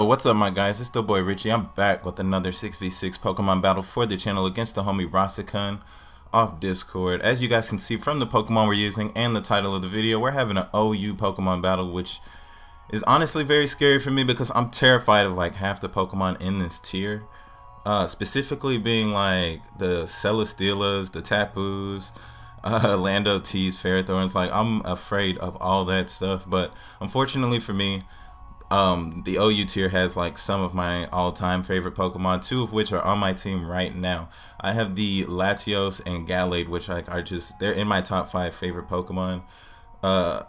What's up, my guys? It's the boy Richie. I'm back with another 6v6 Pokemon battle for the channel against the homie Rasakun off Discord. As you guys can see from the Pokemon we're using and the title of the video, we're having an OU Pokemon battle, which is honestly very scary for me because I'm terrified of like half the Pokemon in this tier. Specifically being like the Celesteelas, the Tapus, Lando T's, Ferrothorns. Like, I'm afraid of all that stuff, but unfortunately for me, the OU tier has like some of my all-time favorite Pokemon, two of which are on my team right now. I have the Latios and MGallade, which like are just, they're in my top 5 favorite Pokemon.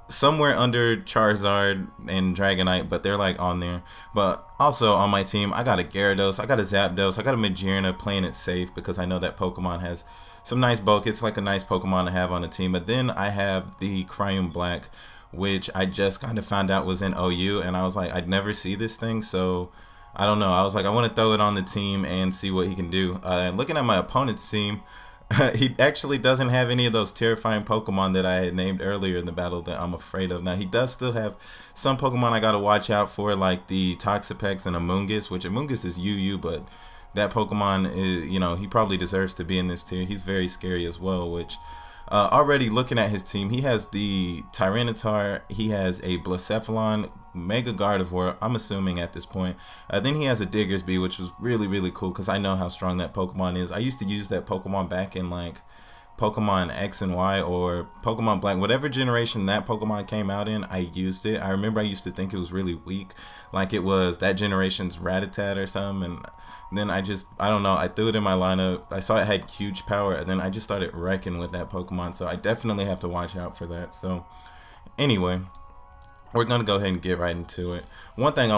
Somewhere under Charizard and Dragonite, but they're like on there. But also on my team, I got a Gyarados, I got a Zapdos, I got a MGarevoir, playing it safe because I know that Pokemon has some nice bulk. It's like a nice Pokemon to have on the team. But then I have the Cryum Black, which I just kind of found out was in OU, and I was like, I'd never see this thing, so I don't know. I was like, I want to throw it on the team and see what he can do. And looking at my opponent's team, he actually doesn't have any of those terrifying Pokemon that I had named earlier in the battle that I'm afraid of. Now, he does still have some Pokemon I got to watch out for, like the Toxapex and Amoonguss, which Amoonguss is UU, but that Pokemon is, you know, he probably deserves to be in this tier. He's very scary as well, which already looking at his team, he has the Tyranitar, he has a Blacephalon, Mega Gardevoir, I'm assuming at this point. Then he has a Diggersby, which was really cool because I know how strong that Pokemon is. I used to use that Pokemon back in like Pokemon X and Y or Pokemon Black, whatever generation that Pokemon came out in, I used it. I remember I used to think it was really weak, like it was that generation's Rattata or something, and then I don't know, I threw it in my lineup. I saw it had huge power, and then I just started wrecking with that Pokemon, so I definitely have to watch out for that. So anyway, we're gonna go ahead and get right into it. One thing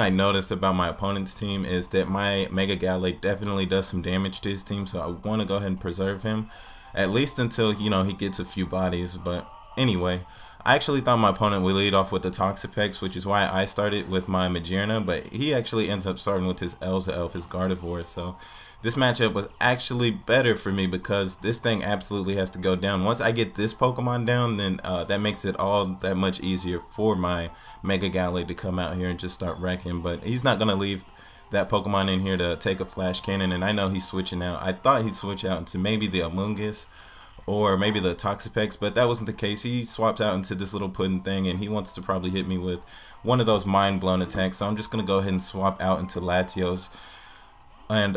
I noticed about my opponent's team is that my MGallade definitely does some damage to his team, so I want to go ahead and preserve him, at least until, you know, he gets a few bodies. But anyway, I actually thought my opponent would lead off with the Toxapex, which is why I started with my MGarevoir, but he actually ends up starting with his Elf, his Gardevoir. So this matchup was actually better for me because this thing absolutely has to go down. Once I get this Pokemon down, then that makes it all that much easier for my MGallade to come out here and just start wrecking. But he's not going to leave that Pokemon in here to take a Flash Cannon, and I know he's switching out. I thought he'd switch out into maybe the Amoonguss or maybe the Toxapex, but that wasn't the case. He swaps out into this little pudding thing, and he wants to probably hit me with one of those mind-blown attacks. So I'm just going to go ahead and swap out into Latios. And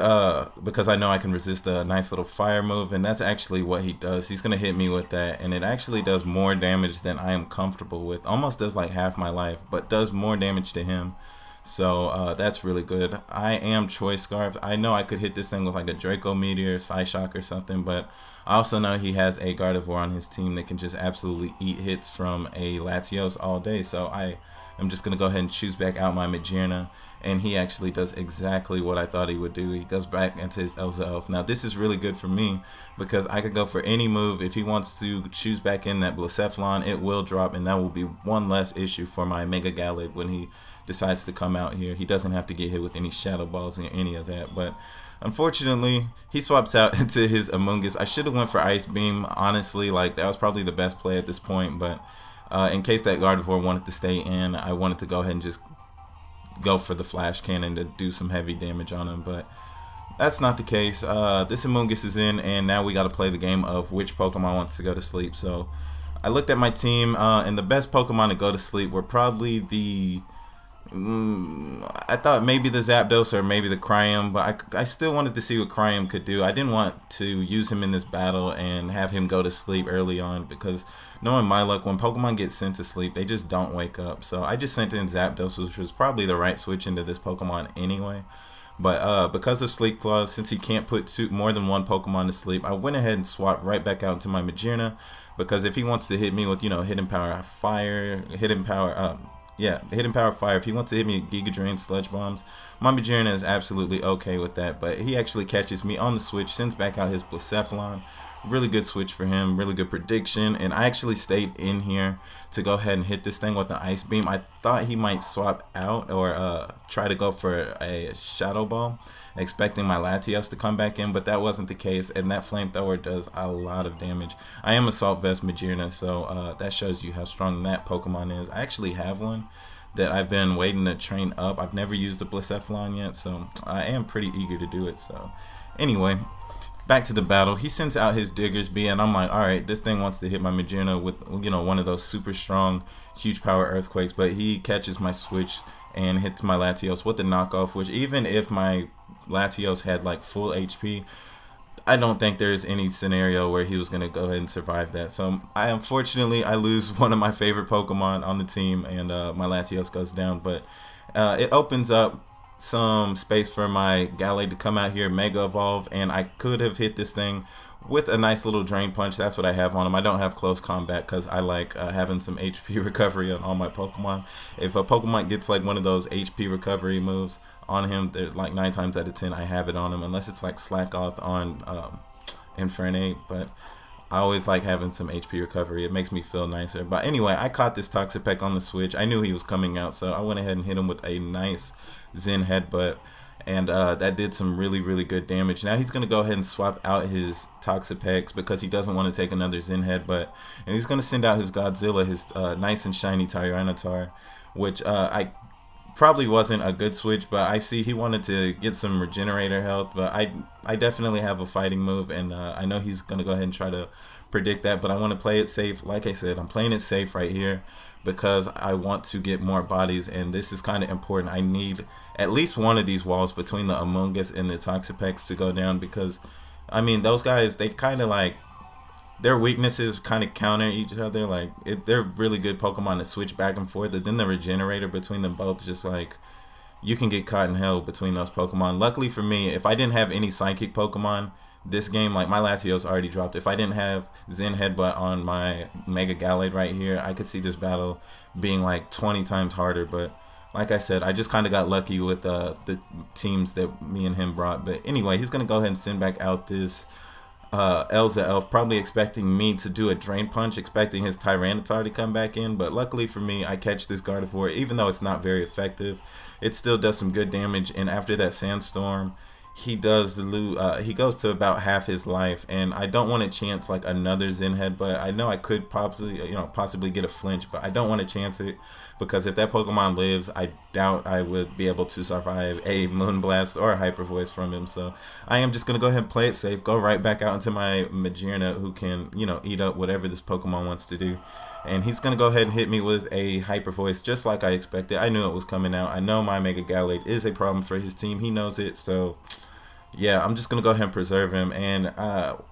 because I know I can resist a nice little fire move, and that's actually what he does. He's gonna hit me with that, and it actually does more damage than I am comfortable with. Almost does like half my life, but does more damage to him. So that's really good. I am Choice Scarf. I know I could hit this thing with like a Draco Meteor, Psyshock or something, but I also know he has a Gardevoir on his team that can just absolutely eat hits from a Latios all day. So I am just gonna go ahead and choose back out my MGarevoir. And he actually does exactly what I thought he would do. He goes back into his Elf. Now this is really good for me because I could go for any move. If he wants to choose back in that Blacephalon, it will drop, and that will be one less issue for my MGallade when he decides to come out here. He doesn't have to get hit with any Shadow Balls or any of that. But unfortunately, he swaps out into his Amoonguss. I should have went for Ice Beam, honestly. Like, that was probably the best play at this point. But in case that Gardevoir wanted to stay in, I wanted to go ahead and just go for the Flash Cannon to do some heavy damage on him, but that's not the case. This Amoonguss is in, and now we got to play the game of which Pokemon wants to go to sleep. So I looked at my team, and the best Pokemon to go to sleep were probably the I thought maybe the Zapdos or maybe the Cryum, but I still wanted to see what Cryum could do. I didn't want to use him in this battle and have him go to sleep early on because knowing my luck, when Pokemon get sent to sleep, they just don't wake up. So I just sent in Zapdos, which was probably the right switch into this Pokemon anyway. But because of Sleep Clause, since he can't put more than one Pokemon to sleep, I went ahead and swapped right back out into my MGarevoir because if he wants to hit me with, you know, Hidden Power Fire, Hidden Power Fire, if he wants to hit me with Giga Drain, Sludge Bombs, my MGarevoir is absolutely okay with that. But he actually catches me on the switch, sends back out his Blacephalon. Really good switch for him, really good prediction, and I actually stayed in here to go ahead and hit this thing with an Ice Beam. I thought he might swap out or try to go for a Shadow Ball, expecting my Latios to come back in, but that wasn't the case, and that Flamethrower does a lot of damage. I am Assault Vest MGarevoir, so that shows you how strong that Pokemon is. I actually have one that I've been waiting to train up. I've never used the Blacephalon yet, so I am pretty eager to do it. So anyway, back to the battle. He sends out his Diggersby, and I'm like, alright, this thing wants to hit my Magearna with, you know, one of those super strong, huge power earthquakes, but he catches my switch and hits my Latios with the knockoff, which even if my Latios had like full HP, I don't think there's any scenario where he was going to go ahead and survive that. So unfortunately, I lose one of my favorite Pokemon on the team, and my Latios goes down, but it opens up some space for my Gallade to come out here, Mega Evolve, and I could have hit this thing with a nice little Drain Punch. That's what I have on him. I don't have Close Combat because I like having some HP recovery on all my Pokemon. If a Pokemon gets like one of those HP recovery moves on him, they're like 9 times out of 10 I have it on him, unless it's like Slack Off on Infernape, but I always like having some HP recovery. It makes me feel nicer. But anyway, I caught this Toxapex on the switch. I knew he was coming out, so I went ahead and hit him with a nice Zen Headbutt, and that did some really good damage. Now he's going to go ahead and swap out his Toxapex because he doesn't want to take another Zen Headbutt, and he's going to send out his Godzilla, his nice and shiny Tyranitar, which I probably wasn't a good switch, but I see he wanted to get some regenerator health, but I definitely have a fighting move, and I know he's going to go ahead and try to predict that, but I want to play it safe. Like I said, I'm playing it safe right here because I want to get more bodies, and this is kind of important. I need at least one of these walls between the Amoonguss and the Toxapex to go down, because I mean, those guys, they kind of like, their weaknesses kind of counter each other. Like they're really good Pokemon to switch back and forth, but then the regenerator between them both, just like, you can get caught in hell between those Pokemon. Luckily for me, if I didn't have any psychic Pokemon this game, like my Latios already dropped, if I didn't have Zen Headbutt on my Mega Gallade right here, I could see this battle being like 20 times harder. But like I said, I just kind of got lucky with the teams that me and him brought. But anyway, he's going to go ahead and send back out this Elza Elf, probably expecting me to do a Drain Punch, expecting his Tyranitar to come back in. But luckily for me, I catch this Gardevoir. Even though it's not very effective, it still does some good damage. And after that Sandstorm, he does he goes to about half his life, and I don't want to chance like another Zen Headbutt. I know I could possibly get a flinch, but I don't want to chance it, because if that Pokemon lives, I doubt I would be able to survive a Moonblast or a Hyper Voice from him. So I am just gonna go ahead and play it safe, go right back out into my Magearna, who can, you know, eat up whatever this Pokemon wants to do. And he's gonna go ahead and hit me with a Hyper Voice, just like I expected. I knew it was coming out. I know my Mega Gallade is a problem for his team. He knows it, so yeah, I'm just going to go ahead and preserve him. And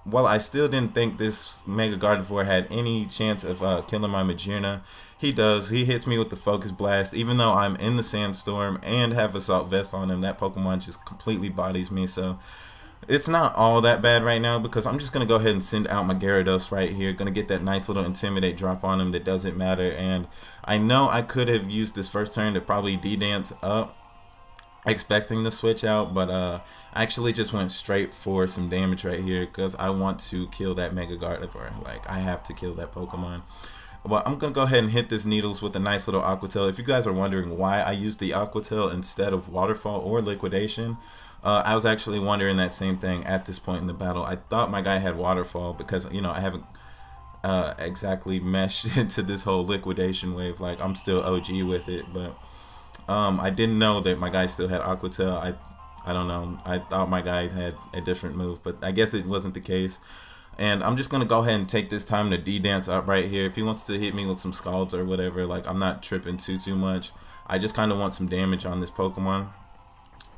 while I still didn't think this Mega Gardevoir had any chance of killing my Magearna, he does. He hits me with the Focus Blast. Even though I'm in the Sandstorm and have Assault Vest on him, that Pokemon just completely bodies me. So it's not all that bad right now, because I'm just going to go ahead and send out my Gyarados right here. Going to get that nice little Intimidate drop on him that doesn't matter. And I know I could have used this first turn to probably D-Dance up, expecting the switch out, but I actually just went straight for some damage right here because I want to kill that Mega Gardevoir. Like, I have to kill that Pokemon. Well, I'm going to go ahead and hit this Needles with a nice little Aqua Tail. If you guys are wondering why I used the Aqua Tail instead of Waterfall or Liquidation, I was actually wondering that same thing at this point in the battle. I thought my guy had Waterfall because, you know, I haven't exactly meshed into this whole Liquidation wave. Like, I'm still OG with it, but I didn't know that my guy still had Aqua Tail. I don't know. I thought my guy had a different move, but I guess it wasn't the case. And I'm just going to go ahead and take this time to D-Dance up right here. If he wants to hit me with some Scalds or whatever, like, I'm not tripping too much. I just kind of want some damage on this Pokemon,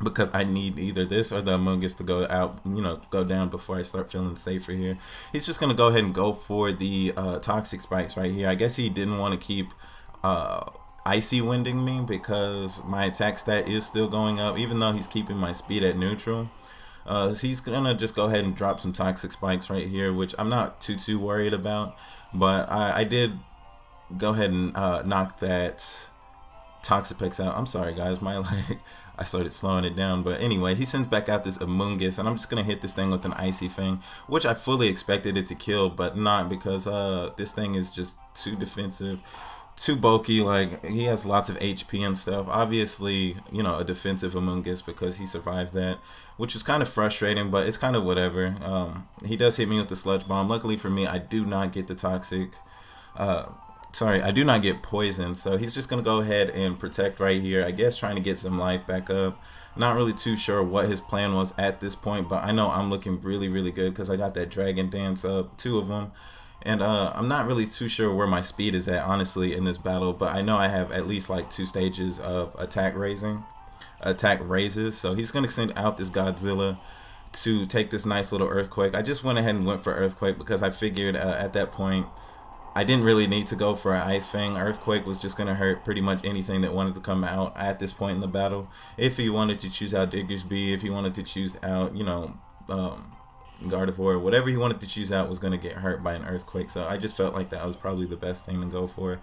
because I need either this or the Amoonguss to go out, you know, go down before I start feeling safer here. He's just going to go ahead and go for the Toxic Spikes right here. I guess he didn't want to keep Icy Winding me because my attack stat is still going up, even though he's keeping my speed at neutral. So he's gonna just go ahead and drop some Toxic Spikes right here, which I'm not too worried about. But I did go ahead and knock that Toxapex out. I'm sorry guys, I started slowing it down. But anyway, he sends back out this Amoonguss, and I'm just gonna hit this thing with an Icy Fang, which I fully expected it to kill, but not, because this thing is just too defensive, too bulky. Like, he has lots of HP and stuff. Obviously, you know, a defensive Amoonguss, because he survived that, which is kind of frustrating, but it's kind of whatever. He does hit me with the Sludge Bomb. Luckily for me, I do not get the Toxic sorry, I do not get poisoned. So he's just going to go ahead and protect right here. I guess trying to get some life back up. Not really too sure what his plan was at this point, but I know I'm looking really, really good because I got that dragon dance up, 2 of them. And I'm not really too sure where my speed is at, honestly, in this battle, but I know I have at least like 2 stages of attack raises. So he's going to send out this Godzilla to take this nice little earthquake. I just went ahead and went for earthquake because I figured at that point I didn't really need to go for an Ice Fang. Earthquake was just going to hurt pretty much anything that wanted to come out at this point in the battle. If you wanted to choose out Diggersby, if you wanted to choose out, you know, Gardevoir, whatever he wanted to choose out was going to get hurt by an Earthquake. So I just felt like that was probably the best thing to go for.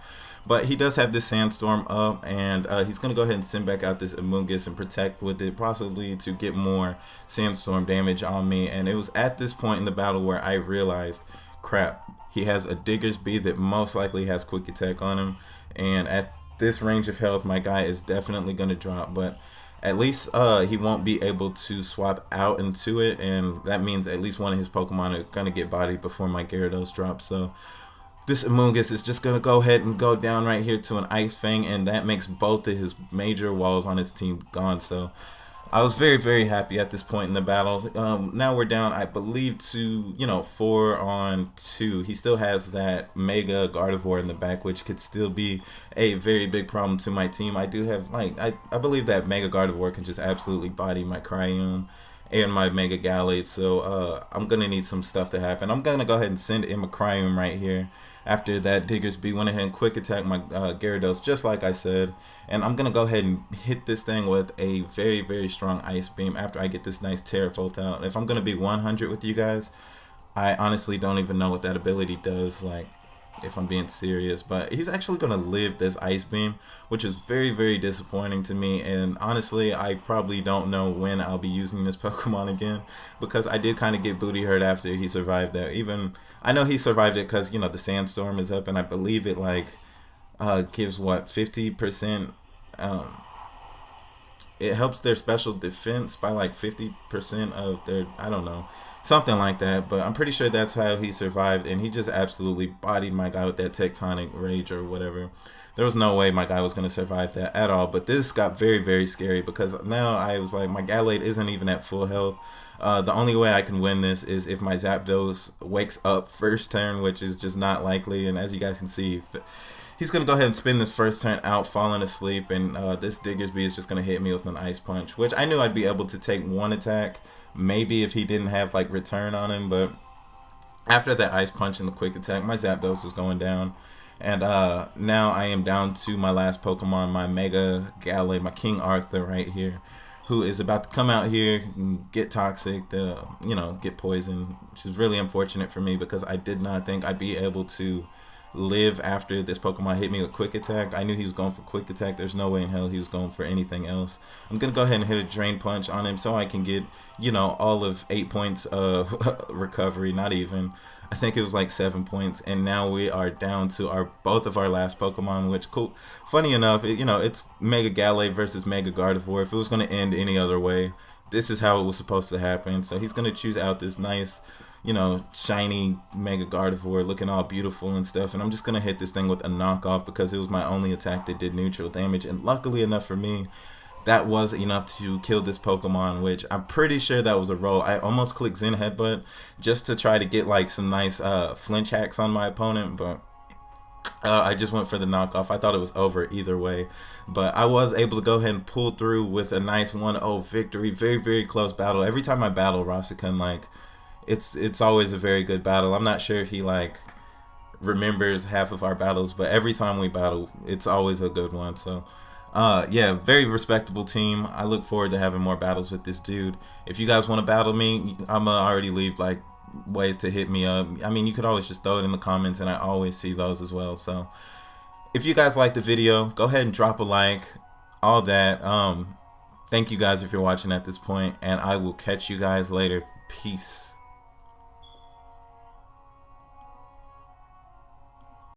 But he does have this Sandstorm up, and he's going to go ahead and send back out this Amoonguss and protect with it, possibly to get more Sandstorm damage on me. And it was at this point in the battle where I realized, crap, he has a Diggersby that most likely has Quick Attack on him, and at this range of health, my guy is definitely going to drop, but at least he won't be able to swap out into it, and that means at least one of his Pokemon are going to get bodied before my Gyarados drops. So this Amoonguss is just going to go ahead and go down right here to an Ice Fang, and that makes both of his major walls on his team gone. So I was very, very happy at this point in the battle. Now we're down, I believe, to, you know, 4 on 2. He still has that Mega Gardevoir in the back, which could still be a very big problem to my team. I do have, like, I believe that Mega Gardevoir can just absolutely body my Cryum and my MGallade. So I'm going to need some stuff to happen. I'm going to go ahead and send in my Cryum right here. After that, Diggersby went ahead and Quick Attack my Gyarados, just like I said. And I'm going to go ahead and hit this thing with a very, very strong Ice Beam after I get this nice Terrafolt out. If I'm going to be 100 with you guys, I honestly don't even know what that ability does, like, if I'm being serious. But he's actually going to live this Ice Beam, which is very, very disappointing to me. And honestly, I probably don't know when I'll be using this Pokemon again, because I did kind of get booty hurt after he survived that. Even, I know he survived it because, you know, the Sandstorm is up, and I believe it, like, gives what, 50%, it helps their special defense by like 50% of their, I don't know, something like that, but I'm pretty sure that's how he survived, and he just absolutely bodied my guy with that Tectonic Rage or whatever. There was no way my guy was going to survive that at all, but this got very, very scary because now I was like, my Gallade isn't even at full health. The only way I can win this is if my Zapdos wakes up first turn, which is just not likely, and as you guys can see, he's going to go ahead and spin this first turn out, falling asleep, and this Diggersby is just going to hit me with an Ice Punch, which I knew I'd be able to take one attack, maybe if he didn't have like return on him, but after that Ice Punch and the Quick Attack, my Zapdos is going down. And now I am down to my last Pokemon, my MGallade, my King Arthur right here, who is about to come out here and get toxic, you know, get poisoned, which is really unfortunate for me because I did not think I'd be able to live after this Pokemon hit me with Quick Attack. I knew he was going for Quick Attack. There's no way in hell he was going for anything else. I'm going to go ahead and hit a Drain Punch on him so I can get, you know, all of 8 points of recovery, not even. I think it was like 7 points, and now we are down to both of our last Pokemon, which, cool. Funny enough, you know, it's MGallade versus Mega Gardevoir. If it was going to end any other way, this is how it was supposed to happen. So he's going to choose out this nice, you know, shiny Mega Gardevoir looking all beautiful and stuff, and I'm just going to hit this thing with a knockoff because it was my only attack that did neutral damage, and luckily enough for me, that was enough to kill this Pokemon, which I'm pretty sure that was a roll. I almost clicked Zen Headbutt just to try to get like some nice flinch hacks on my opponent, but I just went for the knockoff. I thought it was over either way, but I was able to go ahead and pull through with a nice 1-0 victory. Very, very close battle. Every time I battle Rasengan, like, it's always a very good battle. I'm not sure if he like remembers half of our battles, but every time we battle, it's always a good one. So yeah, very respectable team. I look forward to having more battles with this dude. If you guys want to battle me, I'm already leave like ways to hit me up. I mean, you could always just throw it in the comments, and I always see those as well. So if you guys like the video, go ahead and drop a like, all that. Thank you guys if you're watching at this point, and I will catch you guys later. Peace.